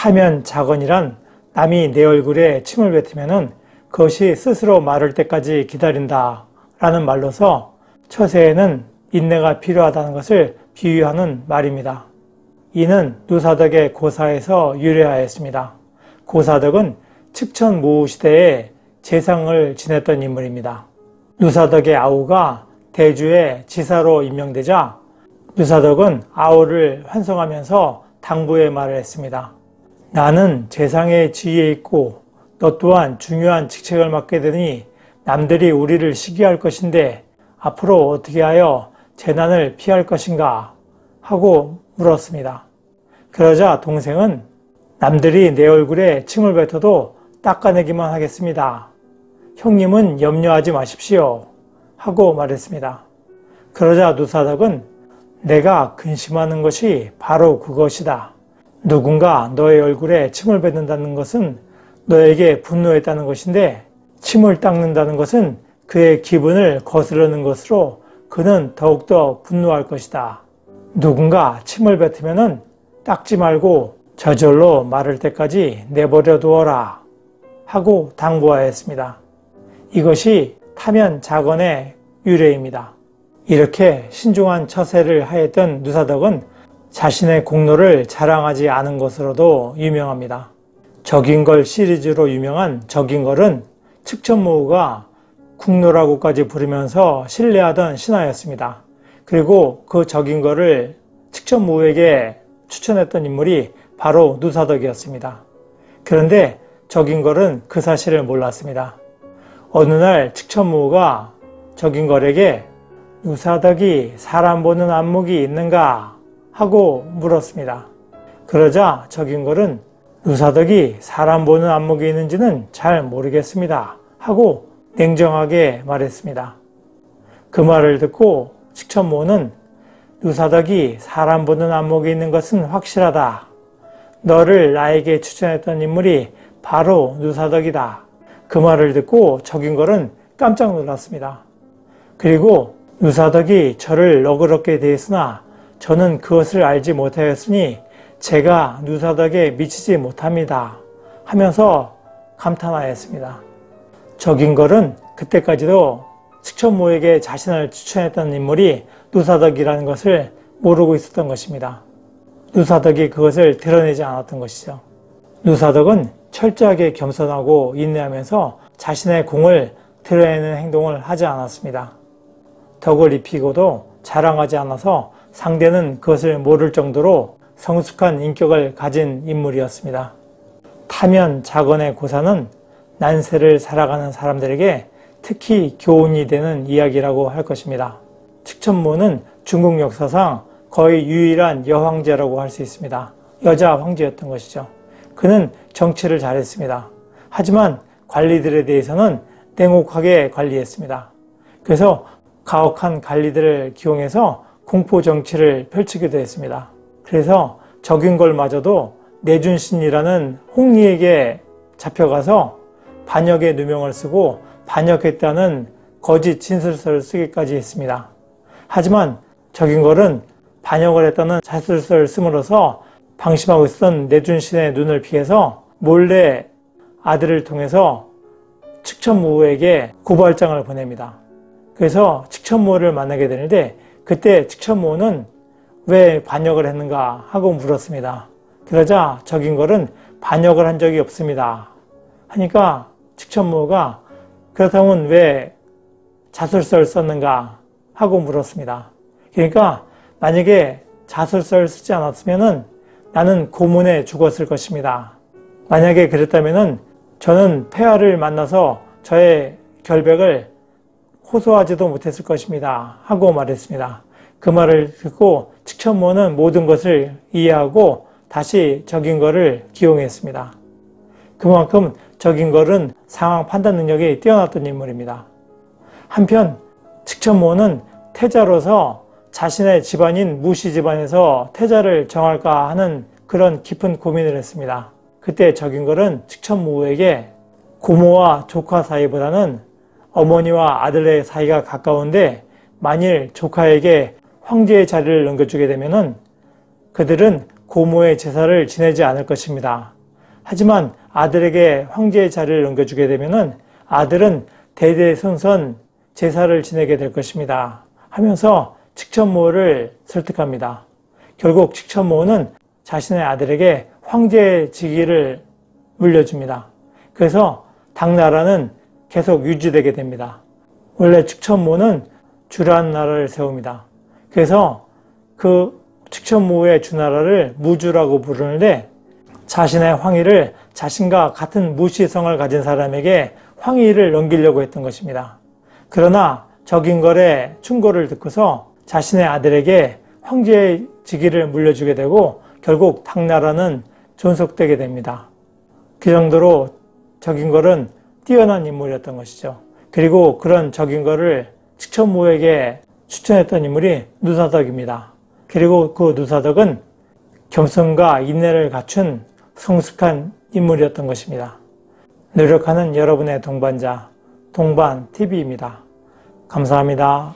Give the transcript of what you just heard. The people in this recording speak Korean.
타면자건이란 남이 내 얼굴에 침을 뱉으면 그것이 스스로 마를 때까지 기다린다 라는 말로서 처세에는 인내가 필요하다는 것을 비유하는 말입니다. 이는 누사덕의 고사에서 유래하였습니다. 고사덕은 측천모우 시대에 재상을 지냈던 인물입니다. 누사덕의 아우가 대주의 지사로 임명되자 누사덕은 아우를 환송하면서 당부의 말을 했습니다. 나는 재상의 지위에 있고 너 또한 중요한 직책을 맡게 되니 남들이 우리를 시기할 것인데 앞으로 어떻게 하여 재난을 피할 것인가 하고 물었습니다. 그러자 동생은 남들이 내 얼굴에 침을 뱉어도 닦아내기만 하겠습니다. 형님은 염려하지 마십시오 하고 말했습니다. 그러자 누사덕은 내가 근심하는 것이 바로 그것이다. 누군가 너의 얼굴에 침을 뱉는다는 것은 너에게 분노했다는 것인데 침을 닦는다는 것은 그의 기분을 거스르는 것으로 그는 더욱더 분노할 것이다. 누군가 침을 뱉으면 닦지 말고 저절로 마를 때까지 내버려 두어라 하고 당부하였습니다. 이것이 타면자건의 유래입니다. 이렇게 신중한 처세를 하였던 누사덕은 자신의 공로를 자랑하지 않은 것으로도 유명합니다. 적인걸 시리즈로 유명한 적인걸은 측천모우가 국노라고까지 부르면서 신뢰하던 신하였습니다. 그리고 그 적인걸을 측천모우에게 추천했던 인물이 바로 누사덕이었습니다. 그런데 적인걸은 그 사실을 몰랐습니다. 어느 날 측천모우가 적인걸에게 누사덕이 사람 보는 안목이 있는가 하고 물었습니다. 그러자 적인걸은 누사덕이 사람 보는 안목이 있는지는 잘 모르겠습니다 하고 냉정하게 말했습니다. 그 말을 듣고 측천모우는 누사덕이 사람 보는 안목이 있는 것은 확실하다. 너를 나에게 추천했던 인물이 바로 누사덕이다. 그 말을 듣고 적인걸은 깜짝 놀랐습니다. 그리고 누사덕이 저를 너그럽게 대했으나 저는 그것을 알지 못하였으니 제가 누사덕에 미치지 못합니다 하면서 감탄하였습니다. 적인걸은 그때까지도 측천모에게 자신을 추천했던 인물이 누사덕이라는 것을 모르고 있었던 것입니다. 누사덕이 그것을 드러내지 않았던 것이죠. 누사덕은 철저하게 겸손하고 인내하면서 자신의 공을 드러내는 행동을 하지 않았습니다. 덕을 입히고도 자랑하지 않아서 상대는 그것을 모를 정도로 성숙한 인격을 가진 인물이었습니다. 타면자건의 고사는 난세를 살아가는 사람들에게 특히 교훈이 되는 이야기라고 할 것입니다. 측천모는 중국 역사상 거의 유일한 여황제라고 할 수 있습니다. 여자 황제였던 것이죠. 그는 정치를 잘했습니다. 하지만 관리들에 대해서는 냉혹하게 관리했습니다. 그래서 가혹한 관리들을 기용해서 공포정치를 펼치기도 했습니다. 그래서 적인걸마저도 내준신이라는 홍리에게 잡혀가서 반역의 누명을 쓰고 반역했다는 거짓 진술서를 쓰기까지 했습니다. 하지만 적인걸은 반역을 했다는 자술서를 씀으로써 방심하고 있었던 내준신의 눈을 피해서 몰래 아들을 통해서 측천모우에게 고발장을 보냅니다. 그래서 측천모우를 만나게 되는데 그때 측천모우는 왜 반역을 했는가 하고 물었습니다. 그러자 적인걸은 반역을 한 적이 없습니다 하니까 측천모우가 그렇다면 왜 자술서를 썼는가 하고 물었습니다. 그러니까 만약에 자술서를 쓰지 않았으면 나는 고문에 죽었을 것입니다. 만약에 그랬다면 저는 폐하를 만나서 저의 결백을 호소하지도 못했을 것입니다 하고 말했습니다. 그 말을 듣고 측천모는 모든 것을 이해하고 다시 적인걸을 기용했습니다. 그만큼 적인걸은 상황 판단 능력이 뛰어났던 인물입니다. 한편 측천모는 태자로서 자신의 집안인 무시 집안에서 태자를 정할까 하는 그런 깊은 고민을 했습니다. 그때 적인걸은 측천모에게 고모와 조카 사이보다는 어머니와 아들의 사이가 가까운데 만일 조카에게 황제의 자리를 넘겨주게 되면 그들은 고모의 제사를 지내지 않을 것입니다. 하지만 아들에게 황제의 자리를 넘겨주게 되면은 아들은 대대손손 제사를 지내게 될 것입니다. 하면서 칙천모를 설득합니다. 결국 칙천모는 자신의 아들에게 황제의 직위를 물려줍니다. 그래서 당나라는 계속 유지되게 됩니다. 원래 칙천모는 주라는 나라를 세웁니다. 그래서 그 칙천모의 주나라를 무주라고 부르는데 자신의 황위를 자신과 같은 무시성을 가진 사람에게 황위를 넘기려고 했던 것입니다. 그러나 적인걸의 충고를 듣고서 자신의 아들에게 황제의 직위를 물려주게 되고 결국 당나라는 존속되게 됩니다. 그 정도로 적인걸은 뛰어난 인물이었던 것이죠. 그리고 그런 적인걸을 칙천모에게 추천했던 인물이 누사덕입니다. 그리고 그 누사덕은 겸손과 인내를 갖춘 성숙한 인물이었던 것입니다. 노력하는 여러분의 동반자, 동반TV입니다. 감사합니다.